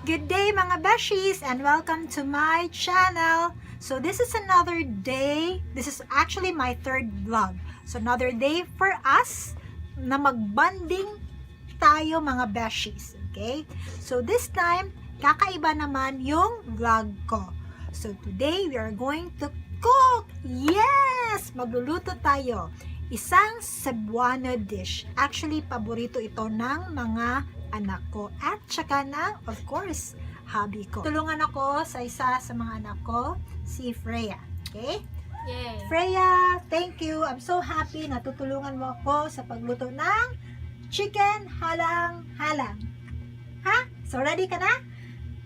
Good day mga beshies and welcome to my channel. So this is another day. This is actually my third vlog. So another day for us na magbanding tayo mga beshies. Okay? So this time, kakaiba naman yung vlog ko. So today we are going to cook. Yes! Magluluto tayo. Isang Cebuano dish. Actually, paborito ito ng mga anak ko at saka ng, of course, hubby ko. Tulungan ako sa isa sa mga anak ko, si Freya. Okay? Yay! Freya, thank you. I'm so happy na tutulungan mo ako sa pagluto ng chicken halang-halang. Ha? So, ready ka na?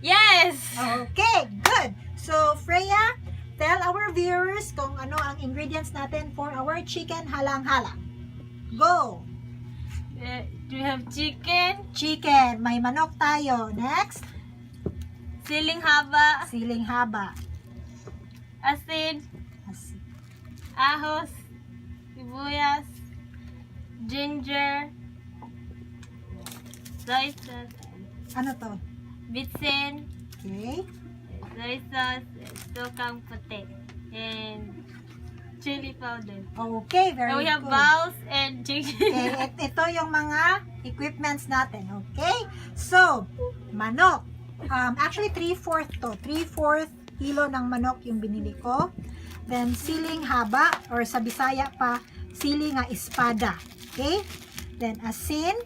Yes! Okay, good. So, Freya, tell our viewers kung ano ang ingredients natin for our chicken halang-halang. Go! Do you have chicken? Chicken. May manok tayo. Next. Siling haba, Siling haba. asin, ahos, sibuyas, ginger, soy sauce, Ano to? bitsin, Okay. soy sauce, sukang puti, and chili powder. Okay, very And we have good. balls and chicken. Okay, ito yung mga equipments natin. Okay? So, manok. Actually, 3/4 to. 3/4 kilo ng manok yung binili ko. Then, siling haba, or sa Bisaya pa, siling espada. Okay? Then, asin,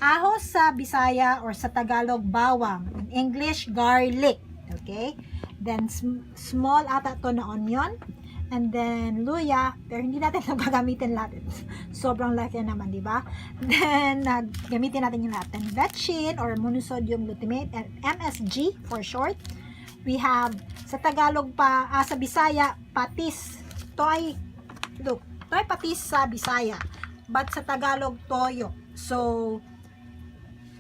ahos sa Bisaya or sa Tagalog, bawang. In English, garlic. Okay? Then, small ata to na onion. And then, luya, pero hindi natin gagamitin lahat. Sobrang laki naman, di ba? Then, gamitin natin yung lahat. And vetchin, or monosodium glutamate, and MSG for short. We have, sa Tagalog pa, sa Bisaya, patis. Toy, look, toy patis sa Bisaya. But sa Tagalog, toyo. So,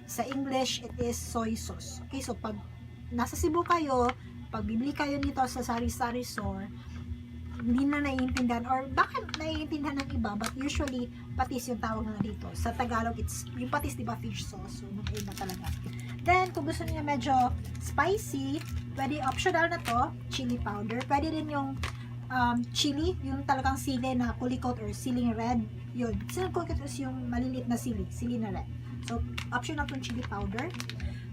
sa English, it is soy sauce. Okay, so pag nasa Cebu kayo, pag bibili kayo nito sa sari-sari store, hindi na naiintindihan or bakit naiintindihan ng iba, but usually patis yung tawag na dito. Sa Tagalog, it's yung patis, diba, fish sauce, so nag-iba talaga. Then kung gusto niyo medyo spicy, pwede optional na to, chili powder. Pwede din yung chili, yung talagang sili na kulikot or siling red, yun. Siling kulikot is yung maliliit na sili na red. So optional tong chili powder.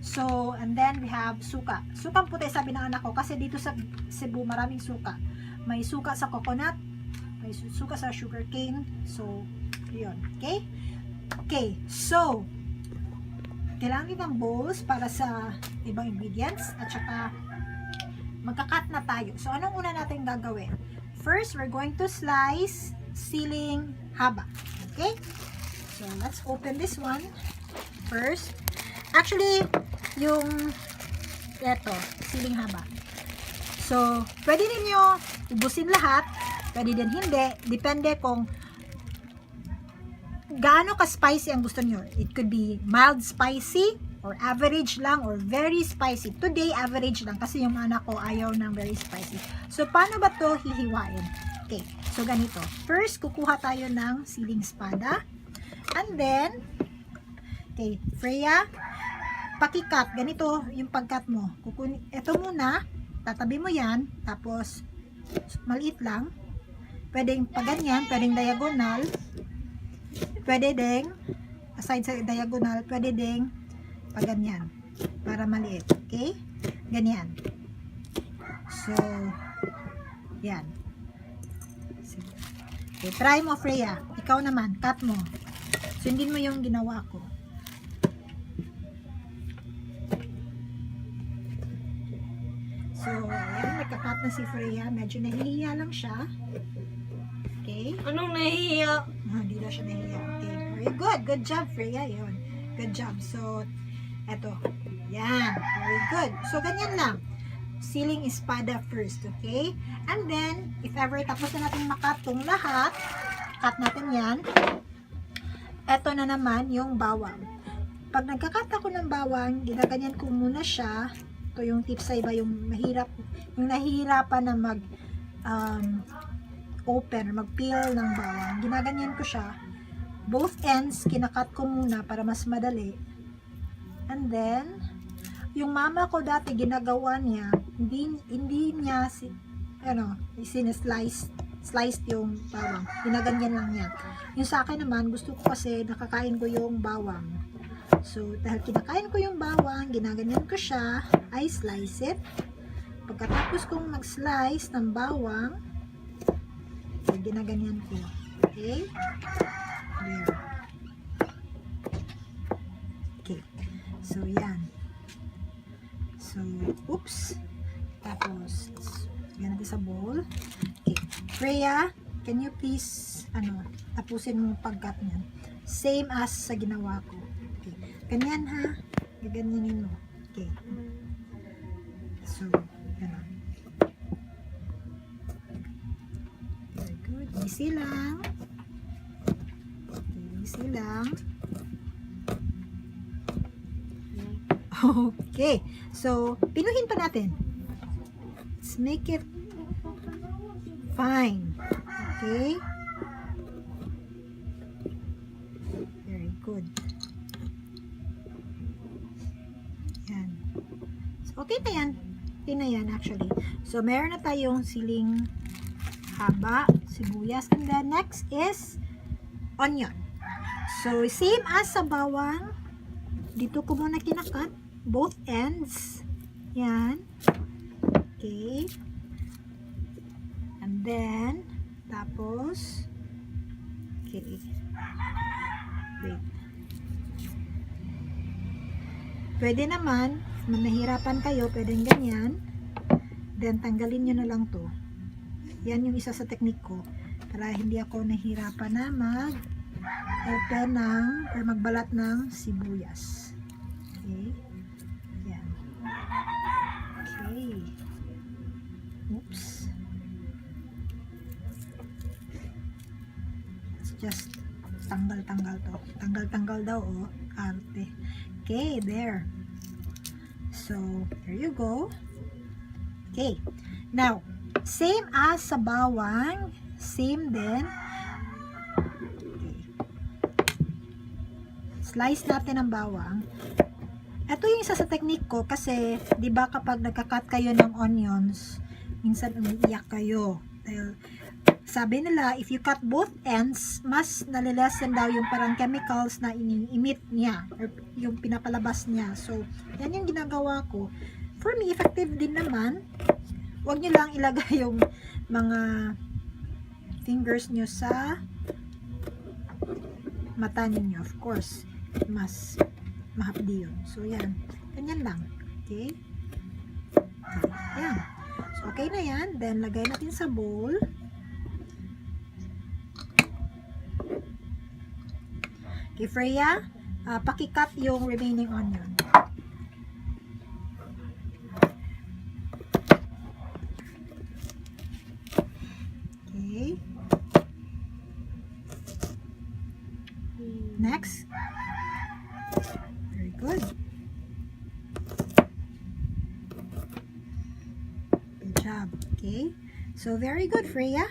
So, and then we have suka. Sukang puti, sabi ng anak ko, kasi dito sa Cebu maraming suka. May suka sa coconut, may suka sa sugarcane. So, yun. Okay? Okay. So, kailangan din ng bowls para sa ibang ingredients. At saka, magkakat na tayo. So, anong una natin gagawin? First, we're going to slice siling haba. Okay? So, let's open this one first. Actually, yung eto, siling haba. So, pwede ninyo ubusin lahat, pwede din hindi, depende kung gaano ka-spicy ang gusto nyo. It could be mild spicy, or average lang, or very spicy. Today, average lang, kasi yung anak ko ayaw ng very spicy. So, paano ba to hihiwain? Okay, so ganito. First, kukuha tayo ng siling espada, and then, okay, Freya, pakikat, ganito yung pagkat mo. Ito muna, tatabi mo yan, tapos maliit lang. Pwedeng paganyan, pwedeng diagonal, pwede ding aside sa diagonal, pwede ding paganyan para maliit. Okay? Ganyan. So, yan. Okay, try mo, Freya. Ikaw naman, cut mo. Sundin mo yung ginawa ko. So, ayan, nagkakat na si Freya. Medyo nahihiya lang siya. Okay. Anong nahihiya? Hindi na siya nahihiya. Okay, very good. Good job, Freya. Yun. Good job. So, eto. Yan. Very good. So, ganyan lang. Siling espada first. Okay? And then, if ever tapos na natin makatong lahat, cut natin yan. Eto na naman yung bawang. Pag nagkakat ako ng bawang, ginaganyan ko muna siya. Ito yung tips sa iba, yung nahihirapan na open, mag-peel ng bawang. Ginaganyan ko siya. Both ends, kinakat ko muna para mas madali. And then, yung mama ko dati ginagawa niya, hindi niya slice yung bawang. Ginaganyan lang niya. Yung sa akin naman, gusto ko kasi nakakain ko yung bawang. So, dahil kinakain ko yung bawang, ginaganyan ko siya, I slice it. Pagkatapos kong mag-slice ng bawang, ginaganyan ko. Okay? There. Okay. So, yan. So, oops. Tapos, yan natin sa bowl. Okay. Freya, can you please, tapusin mo pagkat niyan. Same as sa ginawa ko. Okay. Ganyan ha. Gaganyanin mo. Okay. So, gano'n. Very good. Easy lang. Okay, easy lang. Okay. So, pinuhin pa natin. Let's make it fine. Okay? Very good. Yan. So, okay na yan. Okay na yan actually. So, meron na tayong siling haba, sibuyas, and then next is onion. So, same as sa bawang, dito ko muna kinakat both ends. Yan. Okay. And then, tapos, okay. Wait. Pwede naman, kung nahirapan kayo, pwedeng ganyan. Then, tanggalin nyo na lang to. Yan yung isa sa technique ko. Para hindi ako nahirapan na mag-open or magbalat ng sibuyas. Okay. Yan. Okay. Oops. Let's just tanggal-tanggal to. Tanggal-tanggal daw, oh. Arte. Okay, there. So, there you go. Okay. Now, same as sa bawang, same din. Okay. Slice natin ang bawang. Ito yung isa sa technique ko kasi, di ba kapag nagka-cut kayo ng onions, minsan umiiyak kayo. Dahil, sabi nila, if you cut both ends, mas nalilesen daw yung parang chemicals na ini-emit niya, or yung pinapalabas niya. So, yan yung ginagawa ko. For me, effective din naman. Huwag nyo lang ilagay yung mga fingers nyo sa mata ninyo. Of course, mas mahapdi yun. So, yan. Ganyan lang. Okay? Okay. Yan. So, okay na yan. Then, lagay natin sa bowl. Okay, Freya, pakikat yung remaining onion. Okay. Next. Very good. Good job. Okay. So, very good, Freya.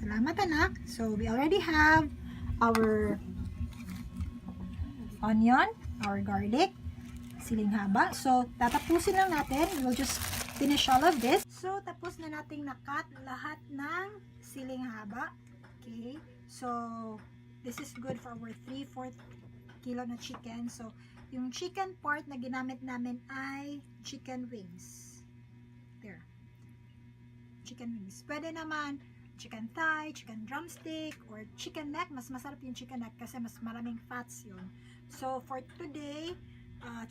Salamat, anak. So, we already have our onion, our garlic, siling haba. So, tatapusin lang natin. We'll just finish all of this. So, tapos na nating nakat lahat ng siling haba. Okay. So, this is good for our 3/4 kilo na chicken. So, yung chicken part na ginamit namin ay chicken wings. There. Chicken wings. Pwede naman chicken thigh, chicken drumstick, or chicken neck. Mas masarap yung chicken neck kasi mas maraming fats yun. So, for today,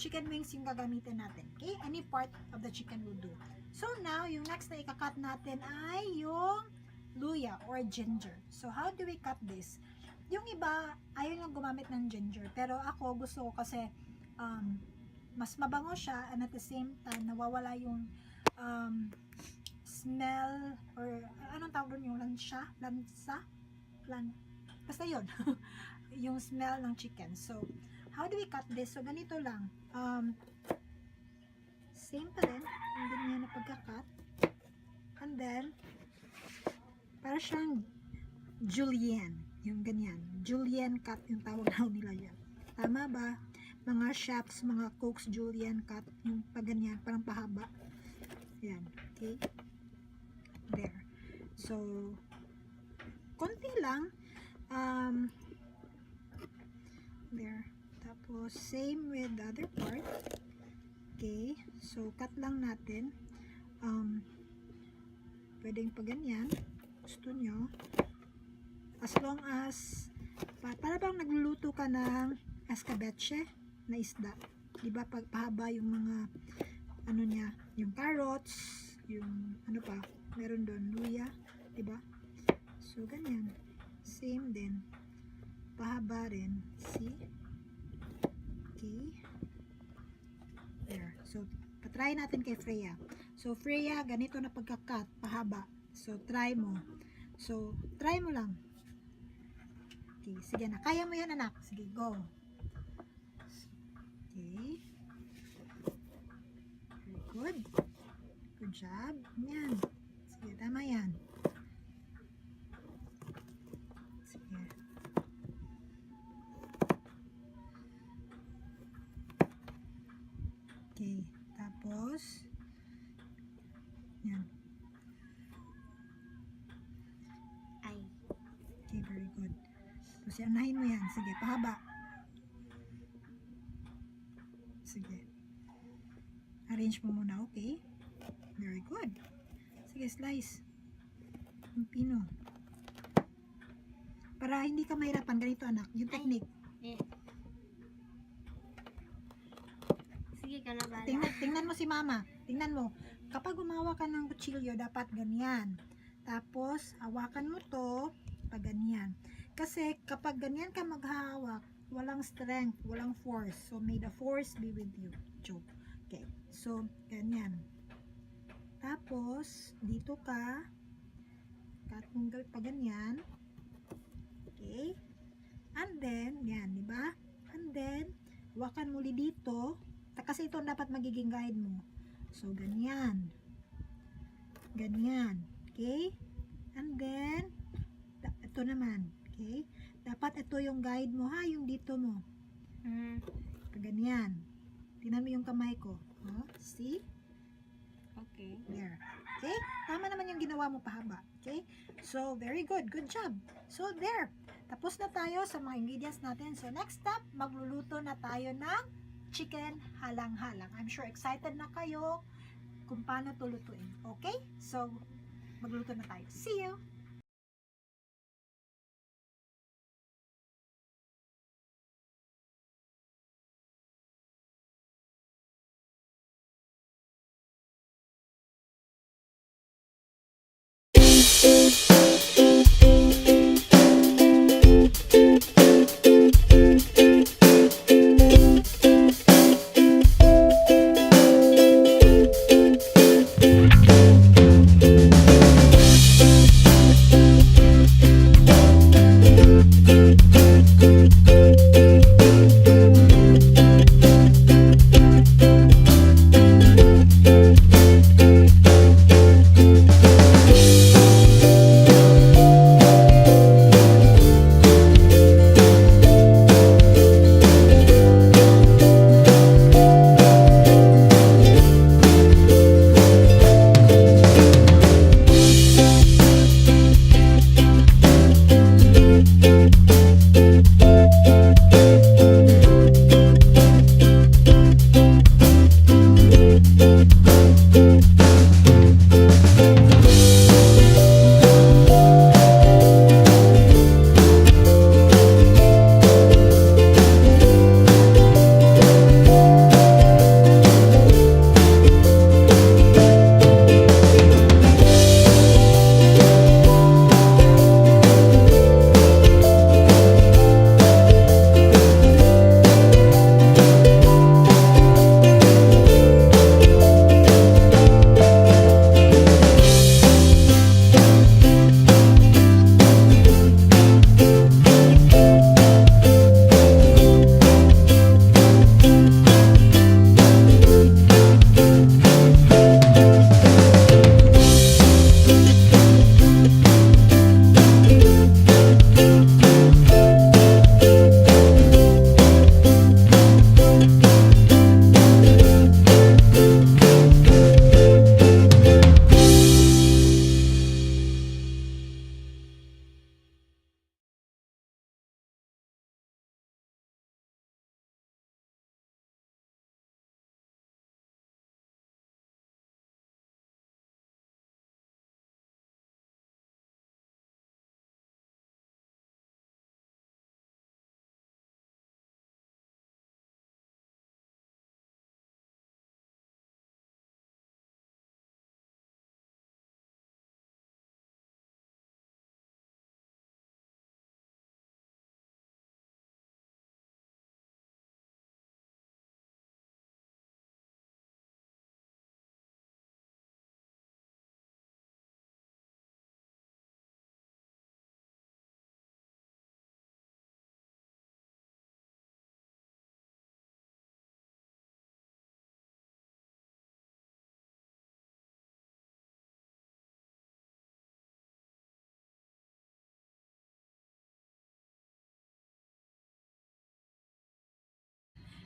chicken wings yung gagamitin natin. Okay? Any part of the chicken will do. So, now, yung next na ikakat natin ay yung luya or ginger. So, how do we cut this? Yung iba, ayaw lang gumamit ng ginger. Pero ako, gusto ko kasi mas mabango siya and at the same time, nawawala yung smell or anong tawag yung lansa? Basta yun. Yung smell ng chicken. So, how do we cut this? So, ganito lang. Same pa rin. Ang ganyan na pagka-cut. And then, para siyang julienne. Yung ganyan. Julienne cut yung tawag nila yan. Tama ba? mga shafts, mga Cokes Julian cut, yung pag ganyan, parang pahaba. Yan, okay? There. So, konti lang. There. Tapos, same with the other part. Okay, so cut lang natin. Pwedeng pa ganyan. Gusto nyo. As long as, para bang nagluluto ka ng escabeche na isda. Diba, pag pahaba yung mga, ano niya, yung carrots, yung, ano pa, meron doon, luya. Diba? So, ganyan. Same din. Pahaba rin. See? Okay. There. So, patry natin kay Freya. So, Freya, ganito na pagka-cut, pahaba. So, try mo. So, try mo lang. Okay, sige na. Kaya mo yan, anak. Sige, go. Okay. Very good. Good job. Yan. Sige, tama yan. Sige. Okay. Tapos, yan. Ay. Okay, very good. Tapos, anahin mo yan. Sige, pahaba. Sige. Arrange mo muna, okay? Very good. Sige, slice. Yung pino. Para hindi ka mahirapan, ganito anak. Yung technique. Eh. Sige ka na bala. Tingnan mo si mama. Tingnan mo. Kapag gumawa ka ng kutsilyo, dapat ganyan. Tapos, hawakan mo to pag ganyan. Kasi, kapag ganyan ka maghahawak, walang strength, walang force. So, may the force be with you. Joke. Okay. So, ganyan. Tapos, dito ka. Cut mo pa ganyan. Okay. And then, yan, di ba? And then, hawakan muli dito. Kasi ito dapat magiging guide mo. So, ganyan. Ganyan. Okay? And then, ito naman. Okay? Dapat ito yung guide mo, ha? Yung dito mo. Pag ganyan. Tingnan mo yung kamay ko. Oh, see? Okay. There. Okay? Tama naman yung ginawa mo pahaba. Okay? So, very good. Good job. So, there. Tapos na tayo sa mga ingredients natin. So, next step, magluluto na tayo ng chicken halang-halang. I'm sure excited na kayo kung paano ito lutuin. Okay? So, magluluto na tayo. See you!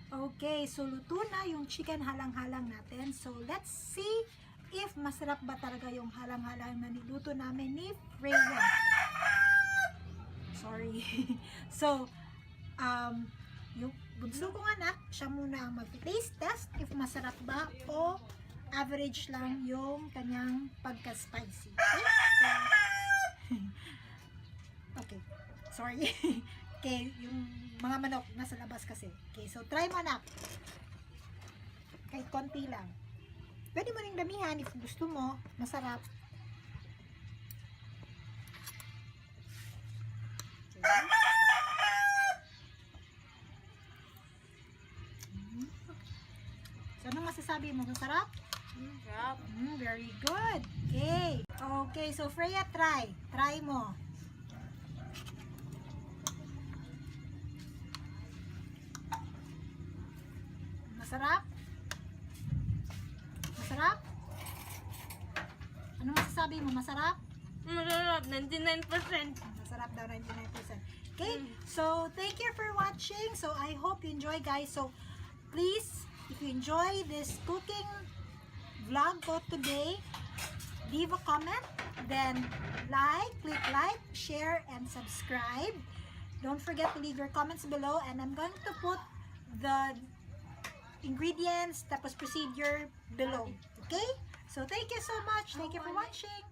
Okay, so luto na yung chicken halang-halang natin. So, let's see if masarap ba talaga yung halang-halang na niluto namin ni Freya. Sorry. So, yung bunso kong anak, siya muna ang mag-taste test if masarap ba o average lang yung kanyang pagka-spicy. Okay? So, okay. Sorry. Okay, yung mga manok nasa labas kasi. Okay, so try mo anak. Kahit konti lang. Pwede mo ring damihan if gusto mo. Masarap. Okay. So, anong masasabi mo? Masarap? Sarap. Very good. Okay. Okay, so Freya, try. Try mo. Masarap? Masarap? Ano masasabi mo? Masarap? Masarap. 99%. Masarap daw, 99%. Okay, so thank you for watching. So I hope you enjoy, guys. So please, if you enjoy this cooking vlog for today, leave a comment, then click like, share, and subscribe. Don't forget to leave your comments below, and I'm going to put the ingredients tapos procedure below. Okay? So thank you so much. Thank you for watching.